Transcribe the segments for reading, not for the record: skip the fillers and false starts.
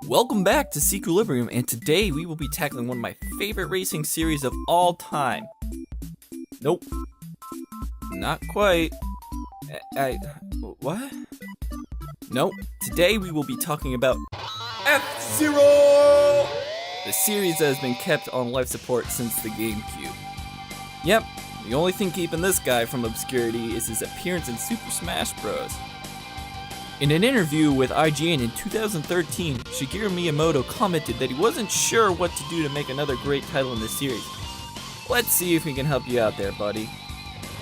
Welcome back to Sequelibrium, and today we will be tackling one of my favorite racing series of all time. Nope. Not quite. What? Nope. Today we will be talking about FZero! The series that has been kept on life support since the GameCube. Yep, the only thing keeping this guy from obscurity is his appearance in Super Smash Bros. In an interview with IGN in 2013, Shigeru Miyamoto commented that he wasn't sure what to do to make another great title in the series. Let's see if we can help you out there, buddy.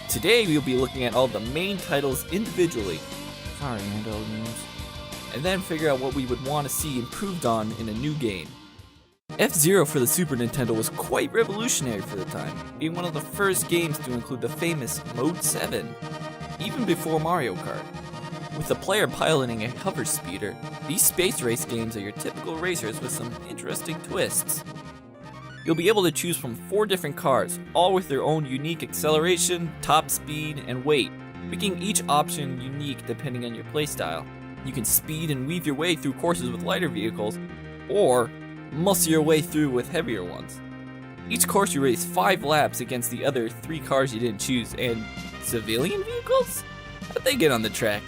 Today we'll be looking at all the main titles individually. Sorry, handheld games. And then figure out what we would want to see improved on in a new game. F-Zero for the Super Nintendo was quite revolutionary for the time, being one of the first games to include the famous Mode 7, even before Mario Kart. With the player piloting a hover speeder, these space race games are your typical racers with some interesting twists. You'll be able to choose from 4 different cars, all with their own unique acceleration, top speed, and weight, making each option unique depending on your playstyle. You can speed and weave your way through courses with lighter vehicles, or muscle your way through with heavier ones. Each course you race 5 laps against the other 3 cars you didn't choose, and civilian vehicles? How'd they get on the track?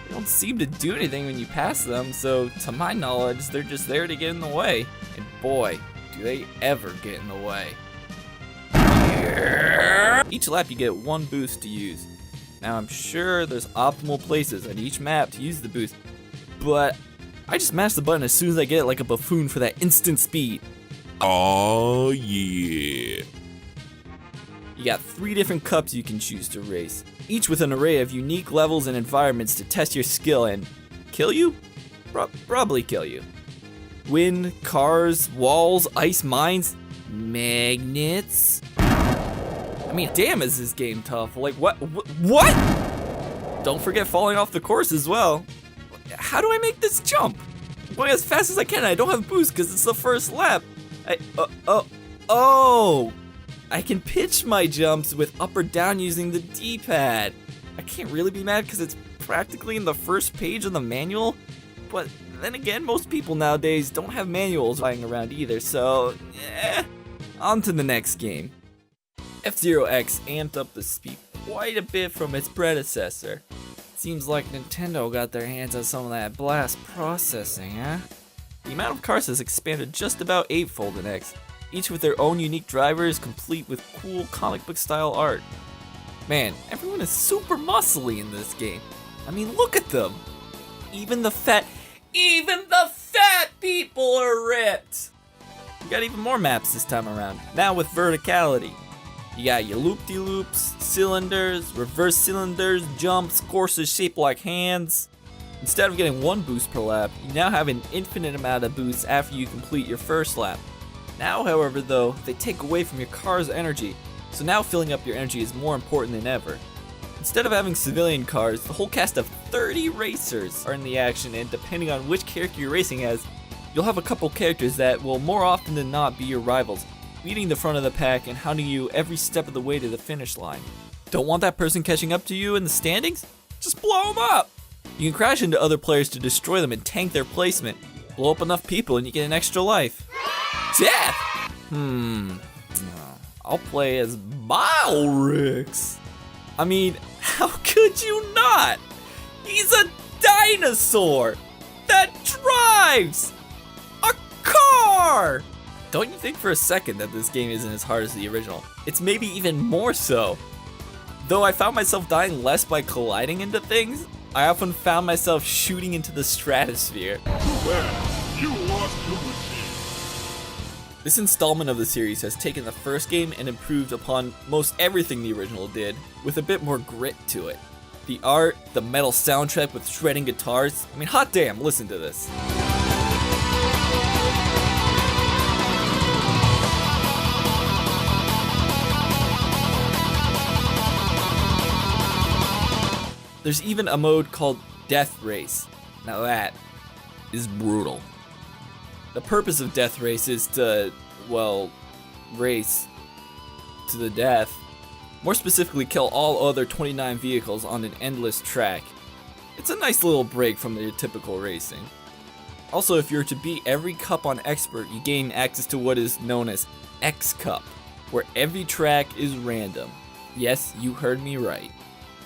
They don't seem to do anything when you pass them, so to my knowledge, they're just there to get in the way. And boy, do they ever get in the way. Each lap you get 1 boost to use. Now I'm sure there's optimal places on each map to use the boost, but I just mash the button as soon as I get it like a buffoon for that instant speed. Oh yeah. You got 3 different cups you can choose to race, each with an array of unique levels and environments to test your skill and kill you? Probably kill you. Wind, cars, walls, ice mines, magnets. I mean, damn is this game tough. Like, what? Don't forget falling off the course as well. How do I make this jump? I'm going as fast as I can. I don't have boost because it's the first lap. I can pitch my jumps with up or down using the D-pad. I can't really be mad because it's practically in the first page of the manual, but then again, most people nowadays don't have manuals lying around either, so on to the next game. F-Zero X amped up the speed quite a bit from its predecessor. Seems like Nintendo got their hands on some of that blast processing, huh? The amount of cars has expanded just about 8-fold in X, each with their own unique drivers, complete with cool comic book style art. Man, everyone is super muscly in this game. I mean, look at them. Even the fat people are ripped. We got even more maps this time around, now with verticality. You got your loop-de-loops, cylinders, reverse cylinders, jumps, courses shaped like hands. Instead of getting 1 boost per lap, you now have an infinite amount of boosts after you complete your first lap. Now, however, though, they take away from your car's energy, so now filling up your energy is more important than ever. Instead of having civilian cars, the whole cast of 30 racers are in the action, and depending on which character you're racing as, you'll have a couple characters that will more often than not be your rivals, leading the front of the pack and hounding you every step of the way to the finish line. Don't want that person catching up to you in the standings? Just blow them up! You can crash into other players to destroy them and tank their placement. Blow up enough people and you get an extra life. Death! I'll play as Milrix. I mean, how could you not? He's a dinosaur that drives a car! Don't you think for a second that this game isn't as hard as the original? It's maybe even more so. Though I found myself dying less by colliding into things, I often found myself shooting into the stratosphere. Too bad. You lost your machine. This installment of the series has taken the first game and improved upon most everything the original did, with a bit more grit to it. The art, the metal soundtrack with shredding guitars, I mean, hot damn, listen to this. There's even a mode called Death Race. Now that is brutal. The purpose of Death Race is to, well, race to the death. More specifically, kill all other 29 vehicles on an endless track. It's a nice little break from the typical racing. Also, if you're to beat every cup on Expert, you gain access to what is known as X Cup, where every track is random. Yes, you heard me right.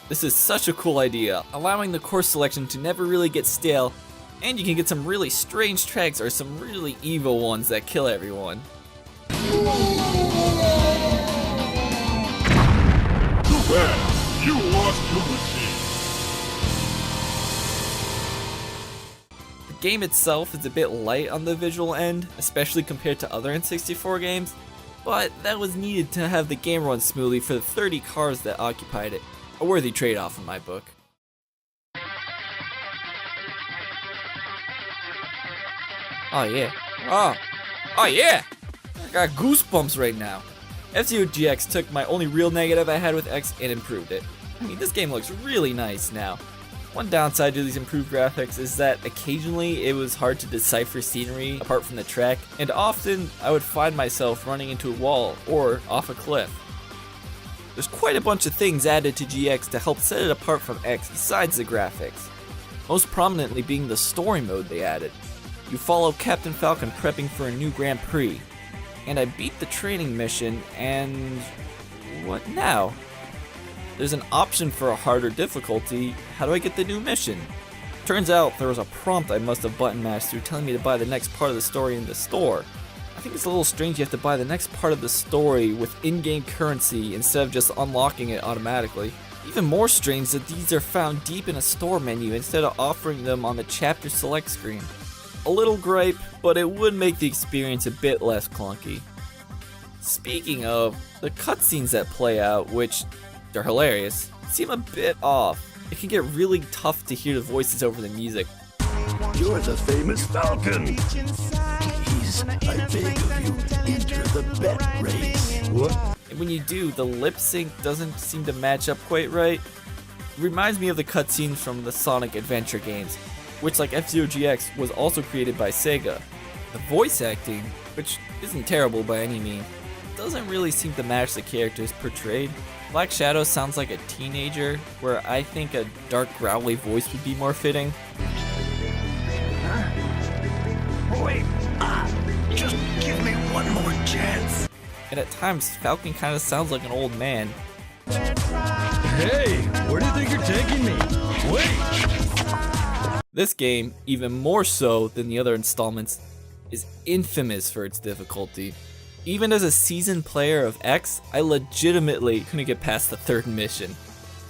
This is such a cool idea, allowing the course selection to never really get stale, and you can get some really strange tracks or some really evil ones that kill everyone. Too bad. You lost your machine. The game itself is a bit light on the visual end, especially compared to other N64 games, but that was needed to have the game run smoothly for the 30 cars that occupied it. A worthy trade-off in my book. Oh yeah. Oh yeah! I got goosebumps right now. FZero GX took my only real negative I had with X and improved it. I mean, this game looks really nice now. One downside to these improved graphics is that occasionally it was hard to decipher scenery apart from the track, and often I would find myself running into a wall or off a cliff. There's quite a bunch of things added to GX to help set it apart from X besides the graphics. Most prominently being the story mode they added. You follow Captain Falcon prepping for a new Grand Prix, and I beat the training mission, and what now? There's an option for a harder difficulty. How do I get the new mission? Turns out there was a prompt I must have button mashed through telling me to buy the next part of the story in the store. I think it's a little strange you have to buy the next part of the story with in-game currency instead of just unlocking it automatically. Even more strange that these are found deep in a store menu instead of offering them on the chapter select screen. A little gripe, but it would make the experience a bit less clunky. Speaking of, the cutscenes that play out, which they're hilarious, seem a bit off. It can get really tough to hear the voices over the music. You're the famous Falcon. Please, I beg of you, enter the bet race. What? And when you do, the lip sync doesn't seem to match up quite right. It reminds me of the cutscenes from the Sonic Adventure games, which, like FZero GX, was also created by Sega. The voice acting, which isn't terrible by any means, doesn't really seem to match the characters portrayed. Black Shadow sounds like a teenager, where I think a dark growly voice would be more fitting. Wait, just give me one more chance. And at times, Falcon kind of sounds like an old man. Hey, where do you think you're taking me? Wait! This game, even more so than the other installments, is infamous for its difficulty. Even as a seasoned player of X, I legitimately couldn't get past the third mission.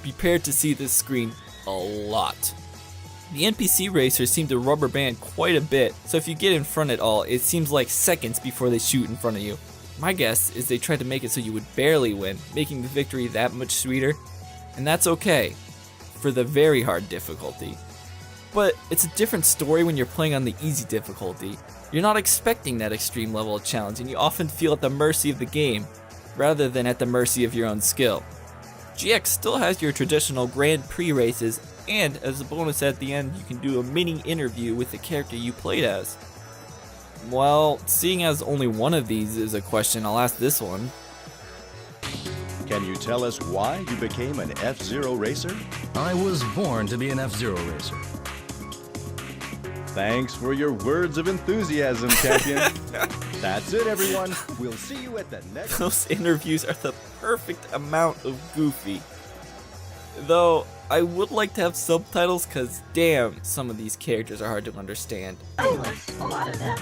Prepared to see this screen a lot. The NPC racers seem to rubber band quite a bit, so if you get in front at all, it seems like seconds before they shoot in front of you. My guess is they tried to make it so you would barely win, making the victory that much sweeter, and that's okay, for the very hard difficulty. But it's a different story when you're playing on the easy difficulty. You're not expecting that extreme level of challenge, and you often feel at the mercy of the game, rather than at the mercy of your own skill. GX still has your traditional Grand Prix races, and as a bonus at the end, you can do a mini interview with the character you played as. Well, seeing as only one of these is a question, I'll ask this one. Can you tell us why you became an F-Zero racer? I was born to be an F-Zero racer. Thanks for your words of enthusiasm, champion. That's it, everyone. We'll see you at the next... Those interviews are the perfect amount of goofy. Though, I would like to have subtitles, cause damn, some of these characters are hard to understand. A lot of them.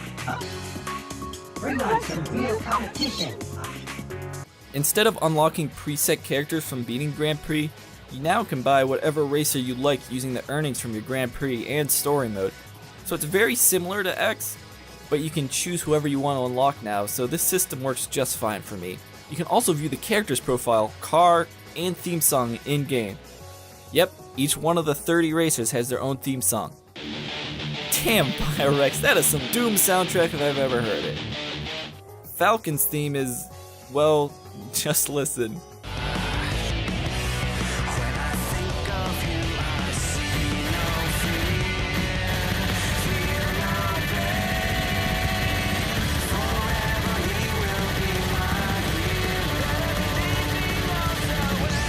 Bring on some real competition. Instead of unlocking preset characters from beating Grand Prix, you now can buy whatever racer you like using the earnings from your Grand Prix and story mode. So it's very similar to X, but you can choose whoever you want to unlock now, so this system works just fine for me. You can also view the character's profile, car, and theme song in-game. Yep, each one of the 30 racers has their own theme song. Damn, Pyrex, that is some Doom soundtrack if I've ever heard it. Falcon's theme is, well, just listen.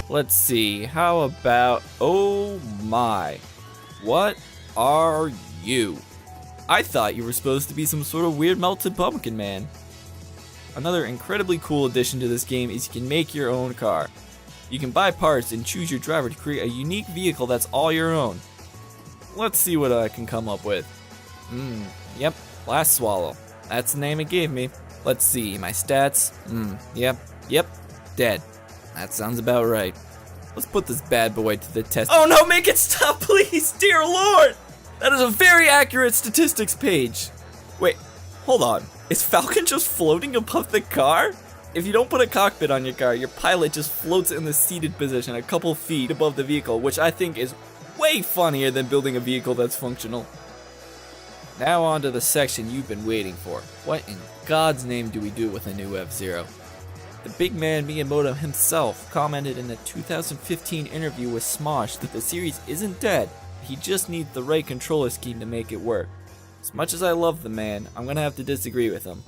Let's see, how about, oh my, what are you? I thought you were supposed to be some sort of weird melted pumpkin man. Another incredibly cool addition to this game is you can make your own car. You can buy parts and choose your driver to create a unique vehicle that's all your own. Let's see what I can come up with. Yep, last swallow. That's the name it gave me. Let's see, my stats. Yep, dead. That sounds about right. Let's put this bad boy to the test. Oh no, make it stop, please, dear lord! That is a very accurate statistics page. Wait, hold on. Is Falcon just floating above the car? If you don't put a cockpit on your car, your pilot just floats in the seated position a couple feet above the vehicle, which I think is way funnier than building a vehicle that's functional. Now on to the section you've been waiting for. What in God's name do we do with a new F-Zero? The big man Miyamoto himself commented in a 2015 interview with Smosh that the series isn't dead, he just needs the right controller scheme to make it work. As much as I love the man, I'm gonna have to disagree with him.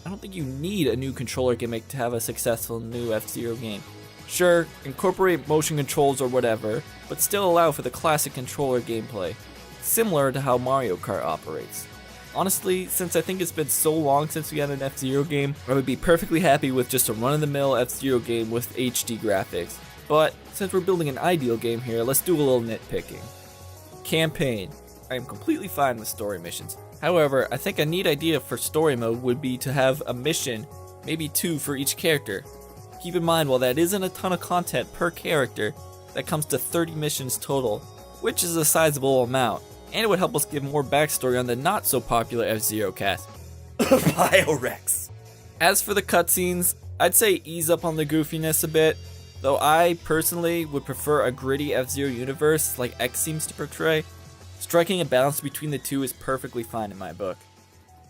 I don't think you need a new controller gimmick to have a successful new F-Zero game. Sure, incorporate motion controls or whatever, but still allow for the classic controller gameplay, similar to how Mario Kart operates. Honestly, since I think it's been so long since we had an F-Zero game, I would be perfectly happy with just a run-of-the-mill F-Zero game with HD graphics. But since we're building an ideal game here, let's do a little nitpicking. Campaign. I am completely fine with story missions. However, I think a neat idea for story mode would be to have a mission, maybe 2 for each character. Keep in mind, while that isn't a ton of content per character, that comes to 30 missions total, which is a sizable amount, and it would help us give more backstory on the not so popular F-Zero cast. Biorex. As for the cutscenes, I'd say ease up on the goofiness a bit, though I personally would prefer a gritty F-Zero universe like X seems to portray. Striking a balance between the two is perfectly fine in my book.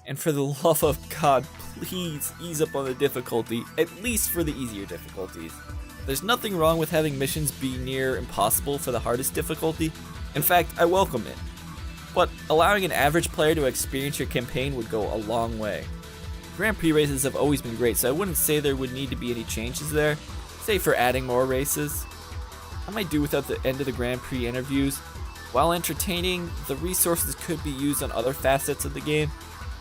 And for the love of God, please ease up on the difficulty, at least for the easier difficulties. There's nothing wrong with having missions be near impossible for the hardest difficulty. In fact, I welcome it. But allowing an average player to experience your campaign would go a long way. Grand Prix races have always been great, so I wouldn't say there would need to be any changes there, save for adding more races. I might do without the end of the Grand Prix interviews. While entertaining, the resources could be used on other facets of the game.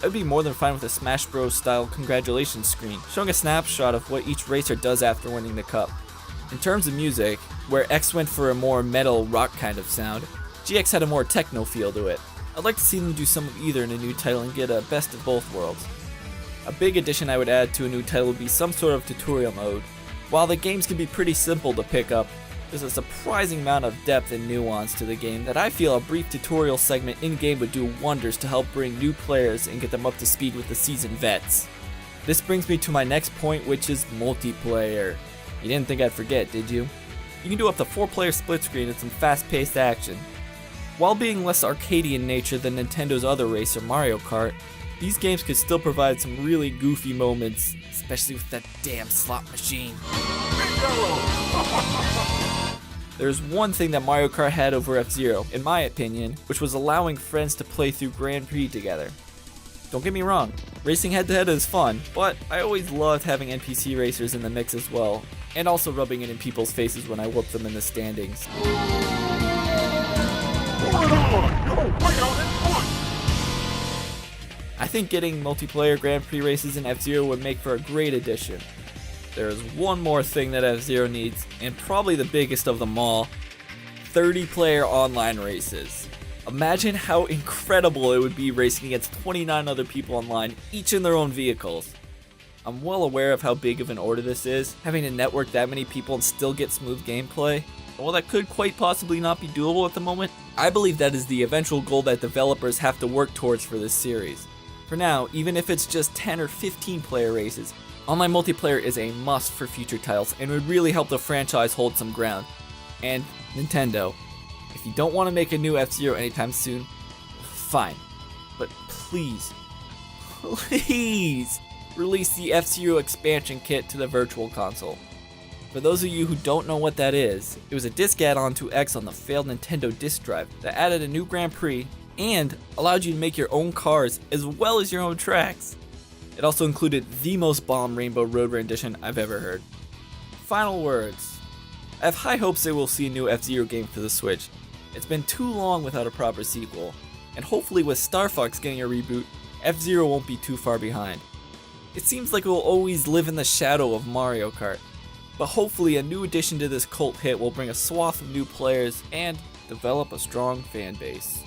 I would be more than fine with a Smash Bros style congratulations screen, showing a snapshot of what each racer does after winning the cup. In terms of music, where X went for a more metal rock kind of sound, GX had a more techno feel to it. I'd like to see them do some of either in a new title and get a best of both worlds. A big addition I would add to a new title would be some sort of tutorial mode. While the games can be pretty simple to pick up, there's a surprising amount of depth and nuance to the game that I feel a brief tutorial segment in-game would do wonders to help bring new players and get them up to speed with the seasoned vets. This brings me to my next point, which is multiplayer. You didn't think I'd forget, did you? You can do up to 4-player split screen and some fast-paced action. While being less arcadey in nature than Nintendo's other racer, Mario Kart, these games could still provide some really goofy moments, especially with that damn slot machine. There's one thing that Mario Kart had over F-Zero, in my opinion, which was allowing friends to play through Grand Prix together. Don't get me wrong, racing head-to-head is fun, but I always loved having NPC racers in the mix as well, and also rubbing it in people's faces when I whooped them in the standings. I think getting multiplayer Grand Prix races in F-Zero would make for a great addition. There is one more thing that F-Zero needs, and probably the biggest of them all, 30-player online races. Imagine how incredible it would be racing against 29 other people online, each in their own vehicles. I'm well aware of how big of an order this is, having to network that many people and still get smooth gameplay. And while that could quite possibly not be doable at the moment, I believe that is the eventual goal that developers have to work towards for this series. For now, even if it's just 10 or 15 player races, online multiplayer is a must for future titles and would really help the franchise hold some ground. And Nintendo, if you don't want to make a new F-Zero anytime soon, fine. But please release the F-Zero expansion kit to the Virtual Console. For those of you who don't know what that is, it was a disc add-on to X on the failed Nintendo disc drive that added a new Grand Prix and allowed you to make your own cars as well as your own tracks. It also included the most bomb Rainbow Road rendition I've ever heard. Final words. I have high hopes that we'll see a new F-Zero game for the Switch. It's been too long without a proper sequel. and hopefully with Star Fox getting a reboot, F-Zero won't be too far behind. It seems like it will always live in the shadow of Mario Kart, but hopefully a new addition to this cult hit will bring a swath of new players and develop a strong fan base.